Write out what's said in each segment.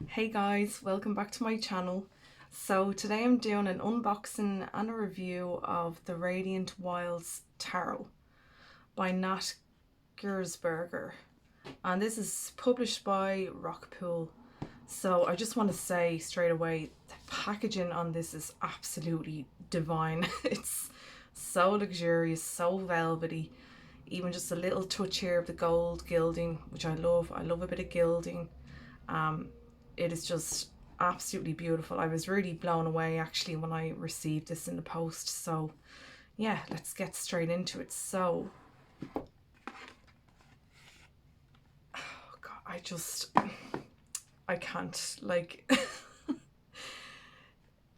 Hey guys, welcome back to my channel. So today I'm doing an unboxing and a review of the Radiant Wilds Tarot by Nat Girsberger, and this is published by Rockpool. So I just want to say straight away, the packaging on this is absolutely divine. It's so luxurious, so velvety, even just a little touch here of the gold gilding, which I love. I love a bit of gilding. It is just absolutely beautiful. I was really blown away actually when I received this in the post. So yeah, let's get straight into it. So God, I can't like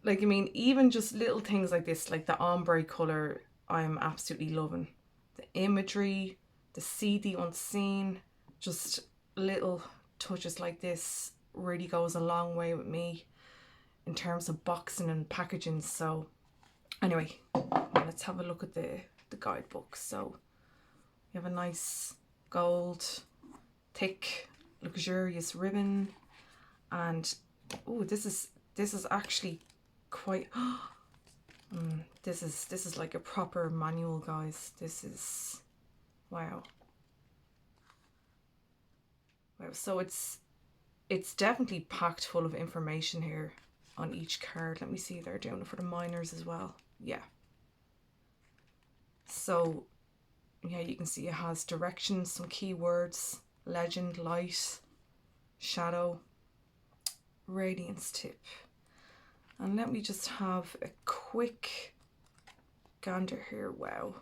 like I mean, even just little things like this, like the ombre color, I'm absolutely loving. The imagery, the see the unseen, just little touches like this really goes a long way with me in terms of boxing and packaging. So anyway, let's have a look at the guidebook. So you have a nice gold, thick, luxurious ribbon, and oh, this is actually quite. This is like a proper manual, guys. This is wow. Wow. So it's definitely packed full of information here on each card. Let me see, they're doing it for the minors as well. Yeah. So yeah, you can see it has directions, some keywords, legend, light, shadow, radiance tip. And let me just have a quick gander here. Wow.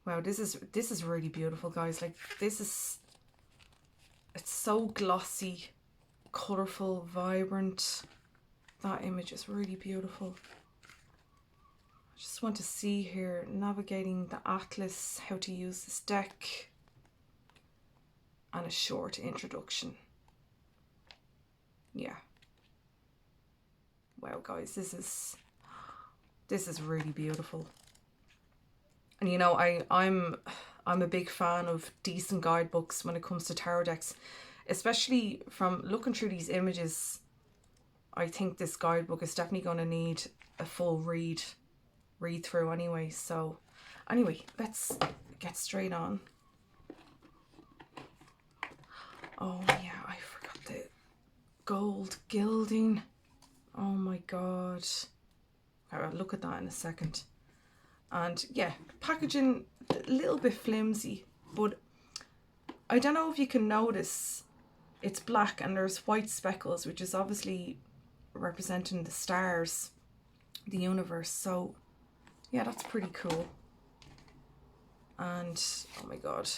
Wow, this is really beautiful, guys. Like it's so glossy, colorful, vibrant. That image is really beautiful. I just want to see here, navigating the atlas, how to use this deck, and a short introduction. Yeah. Wow, guys, this is really beautiful. And you know, I'm a big fan of decent guidebooks when it comes to tarot decks, especially from looking through these images. I think this guidebook is definitely going to need a full read through anyway. So anyway, let's get straight on. Oh yeah, I forgot the gold gilding. Oh my god. I'll look at that in a second. And yeah, packaging a little bit flimsy, but I don't know if you can notice, it's black and there's white speckles, which is obviously representing the stars, the universe. So yeah, that's pretty cool. And oh my god,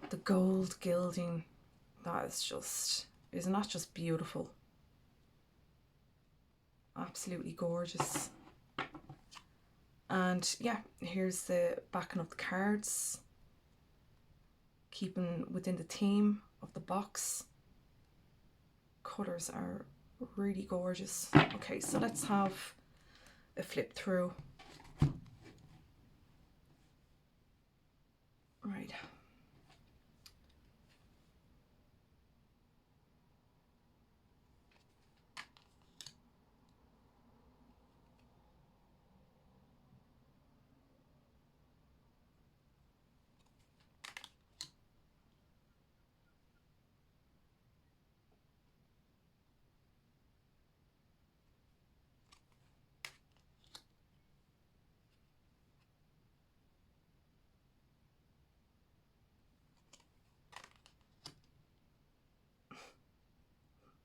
the gold gilding, that is just, isn't that just beautiful? Absolutely gorgeous. And yeah, here's the backing of the cards, keeping within the theme of the box. Colors are really gorgeous. Okay, so let's have a flip through. Right.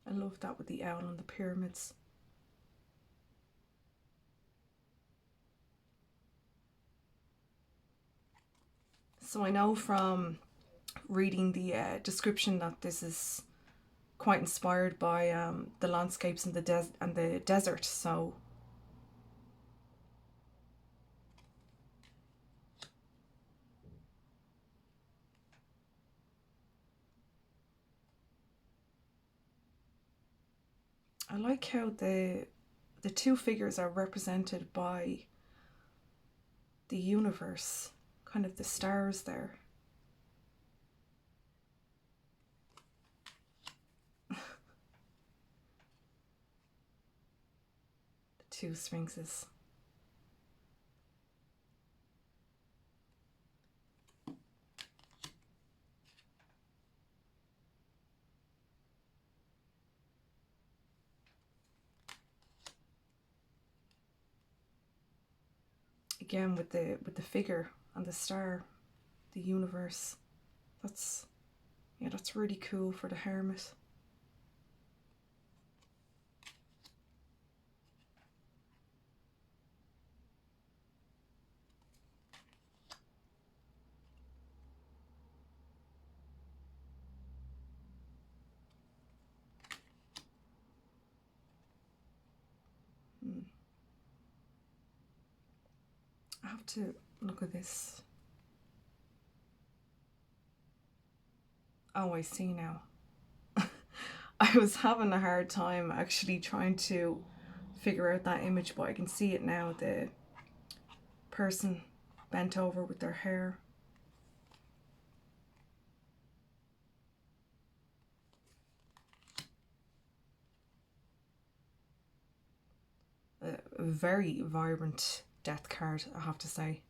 I love that with the owl and the pyramids. So I know from reading the description that this is quite inspired by the landscapes in the desert. So I like how the two figures are represented by the universe, kind of the stars there. Two sphinxes. Again with the figure and the star, the universe. That's, yeah, that's really cool for the hermit. I have to look at this. Oh, I see now. I was having a hard time actually trying to figure out that image, but I can see it now. The person bent over with their hair. A very vibrant death card, I have to say.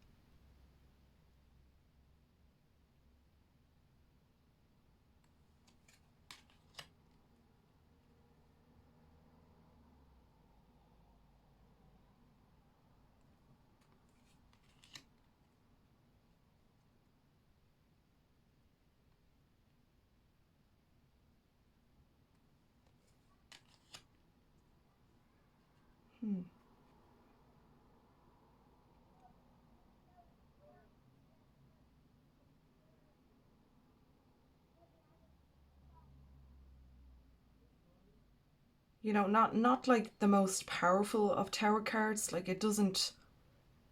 You know, not like the most powerful of tarot cards. Like, it doesn't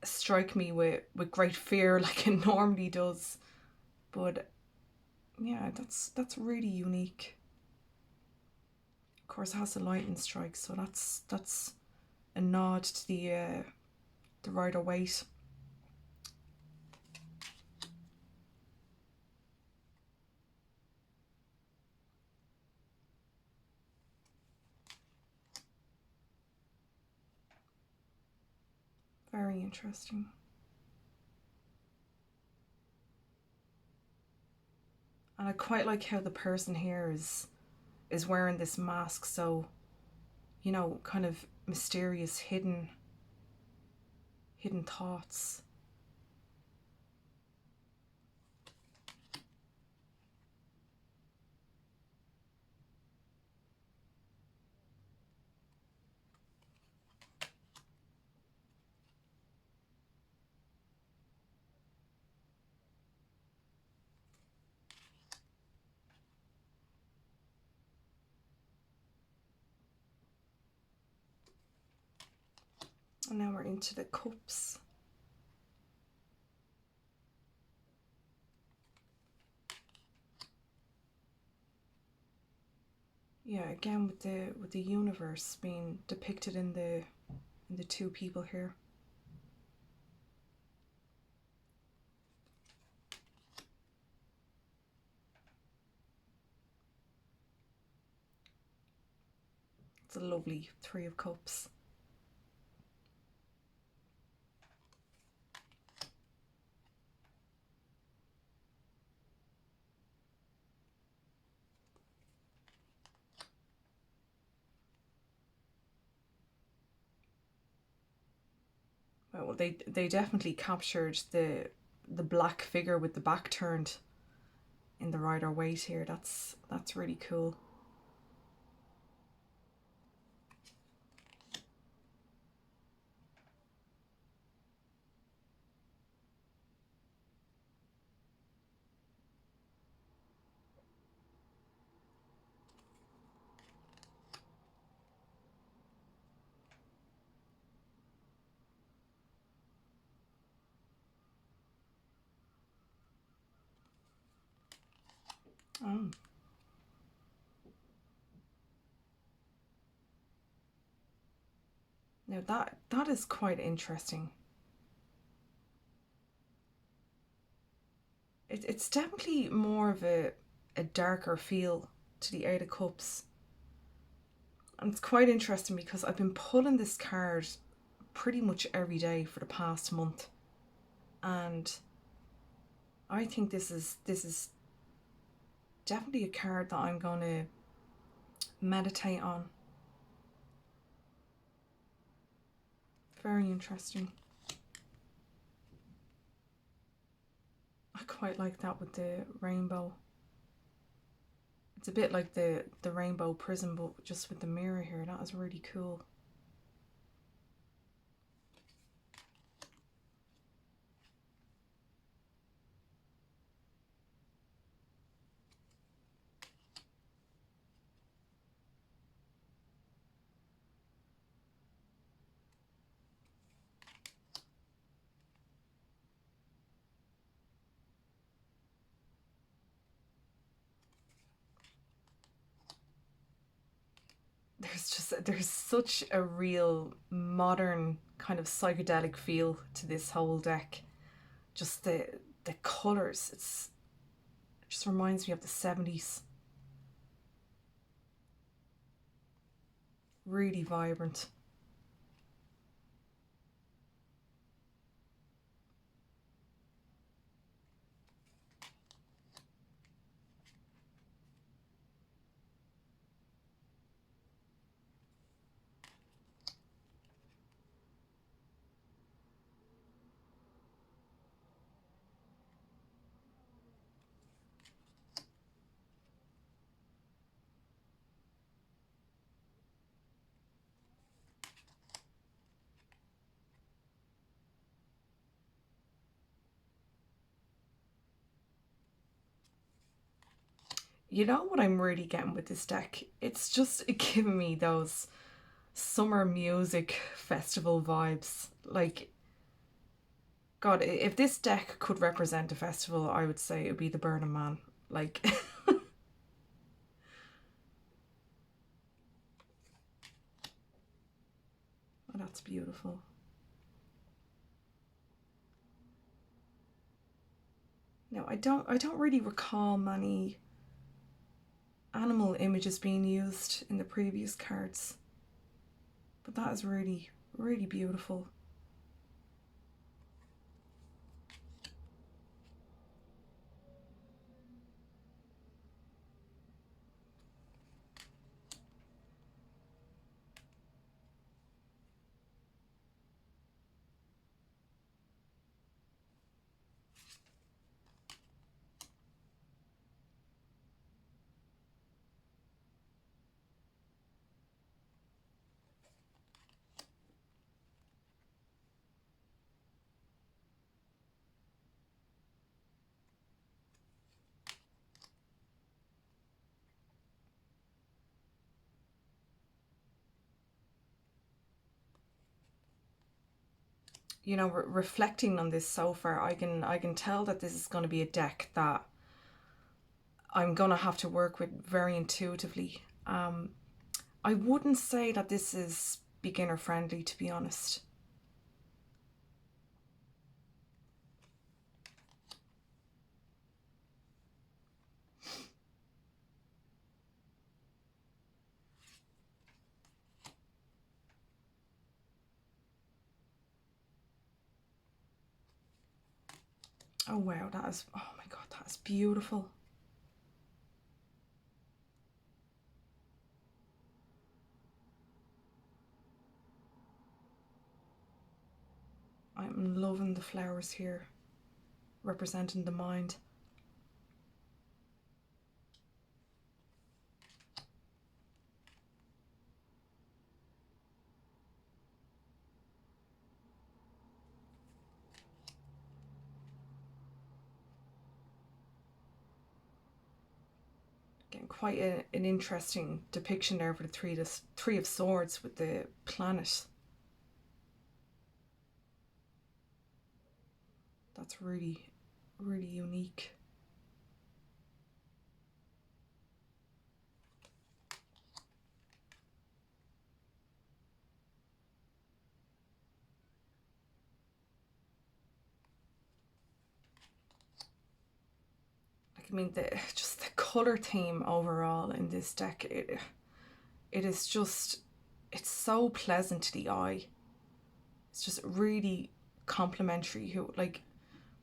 strike me with great fear like it normally does. But yeah, that's really unique. Of course, it has the lightning strike, so that's a nod to the Rider-Waite. Very interesting. And I quite like how the person here is wearing this mask, so, you know, kind of mysterious, hidden thoughts. And now we're into the cups. Yeah, again with the universe being depicted in the two people here. It's a lovely Three of Cups. Well, they definitely captured the black figure with the back turned in the Rider-Waite here. That's really cool. Oh. Now that is quite interesting. It's definitely more of a darker feel to the Eight of Cups. And it's quite interesting because I've been pulling this card pretty much every day for the past month, and I think this is definitely a card that I'm going to meditate on. Very interesting. I quite like that with the rainbow. It's a bit like the rainbow prism, but just with the mirror here. That is really cool. There's such a real modern kind of psychedelic feel to this whole deck. Just the colors, it just reminds me of the 70s. Really vibrant. You know what I'm really getting with this deck? It's just giving me those summer music festival vibes. Like, God, if this deck could represent a festival, I would say it would be the Burning Man. Like, oh, that's beautiful. Now, I don't really recall many animal images being used in the previous cards, but that is really, really beautiful. You know, reflecting on this so far, I can tell that this is going to be a deck that I'm going to have to work with very intuitively. I wouldn't say that this is beginner friendly, to be honest. Oh wow, that is, oh my God, that is beautiful. I'm loving the flowers here, representing the mind. Getting quite an interesting depiction there for the three of swords with the planet. That's really, really unique. Like, I mean, just the color theme overall in this deck, it is just, it's so pleasant to the eye. It's just really complimentary. Who, like,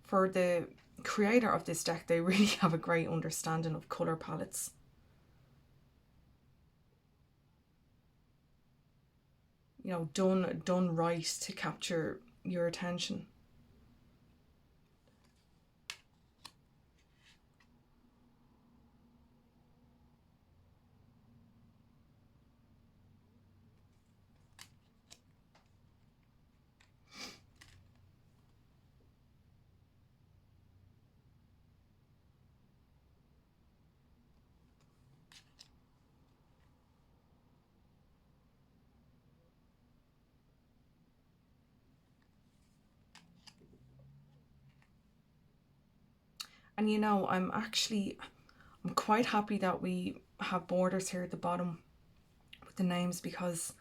for the creator of this deck, they really have a great understanding of colour palettes. You know, done right to capture your attention. And you know, I'm quite happy that we have borders here at the bottom with the names, because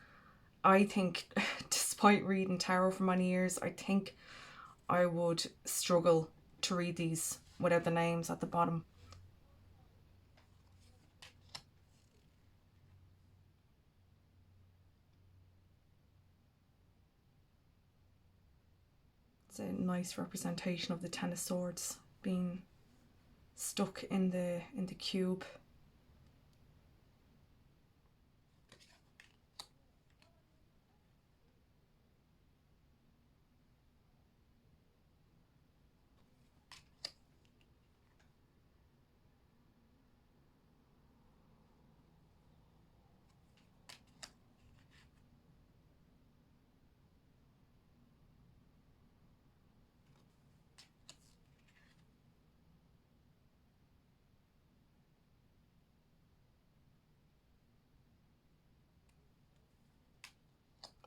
I think, despite reading tarot for many years, I think I would struggle to read these without the names at the bottom. It's a nice representation of the Ten of Swords being stuck in the cube.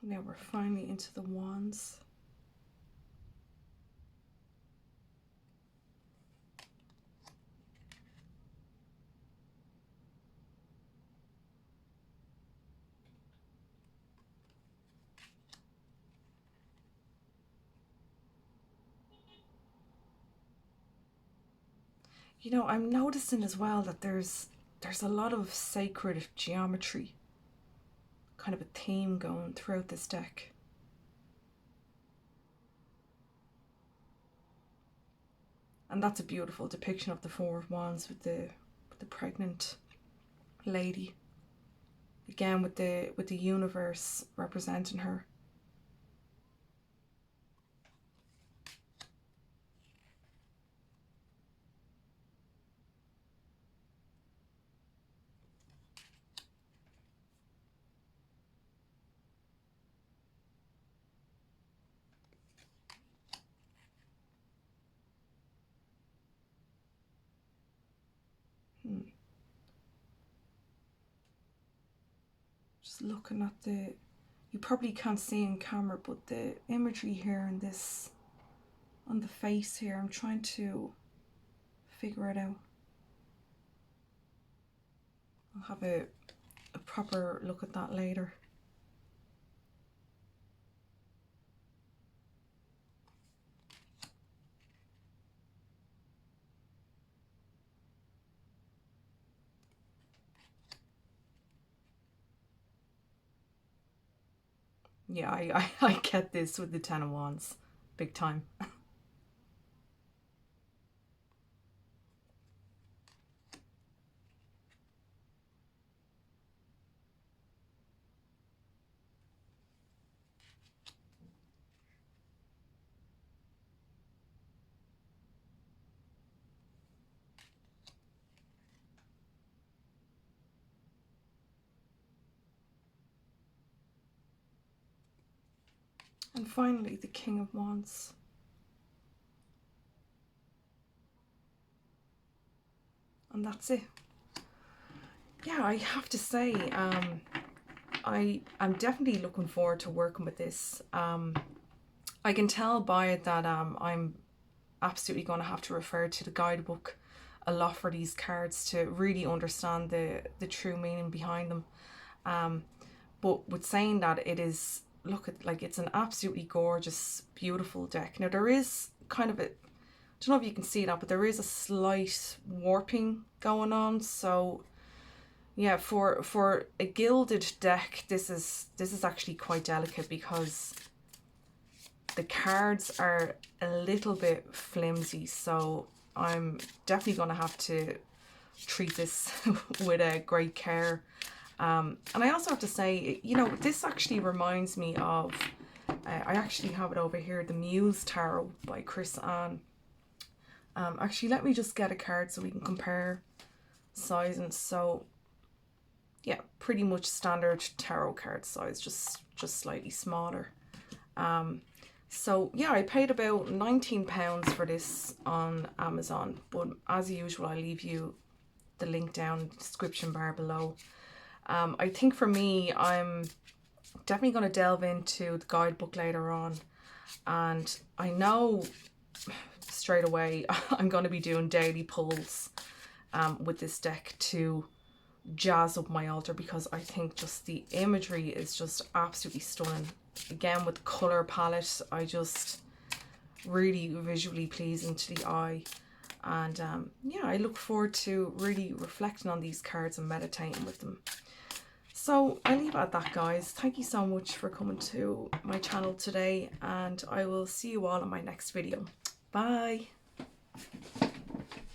Now we're finally into the wands. You know, I'm noticing as well that there's a lot of sacred geometry, kind of a theme going throughout this deck. And that's a beautiful depiction of the Four of Wands with the pregnant lady. Again, with the universe representing her. Just looking at you probably can't see in camera, but the imagery here in this, on the face here, I'm trying to figure it out. I'll have a proper look at that later. Yeah, I get this with the Ten of Wands, big time. And finally, the King of Wands. And that's it. Yeah, I have to say, I'm definitely looking forward to working with this. I can tell by it that I'm absolutely going to have to refer to the guidebook a lot for these cards to really understand the true meaning behind them. But with saying that, it is, look at, like, it's an absolutely gorgeous, beautiful deck. Now there is kind of a, I don't know if you can see that, but there is a slight warping going on. So yeah, for a gilded deck, this is actually quite delicate, because The cards are a little bit flimsy, so I'm definitely going to have to treat this with a great care. And I also have to say, you know, this actually reminds me of, I actually have it over here, the Muse Tarot by Chris Ann. Actually, let me just get a card so we can compare sizing. So yeah, pretty much standard tarot card size, just slightly smaller. So yeah, I paid about £19 for this on Amazon, but as usual, I'll leave you the link down in the description bar below. I think for me, I'm definitely going to delve into the guidebook later on, and I know straight away I'm going to be doing daily pulls with this deck to jazz up my altar, because I think just the imagery is just absolutely stunning. Again, with the colour palette, I just really visually pleasing to the eye. And yeah, I look forward to really reflecting on these cards and meditating with them. So I'll leave it at that, guys. Thank you so much for coming to my channel today, and I will see you all in my next video. Bye.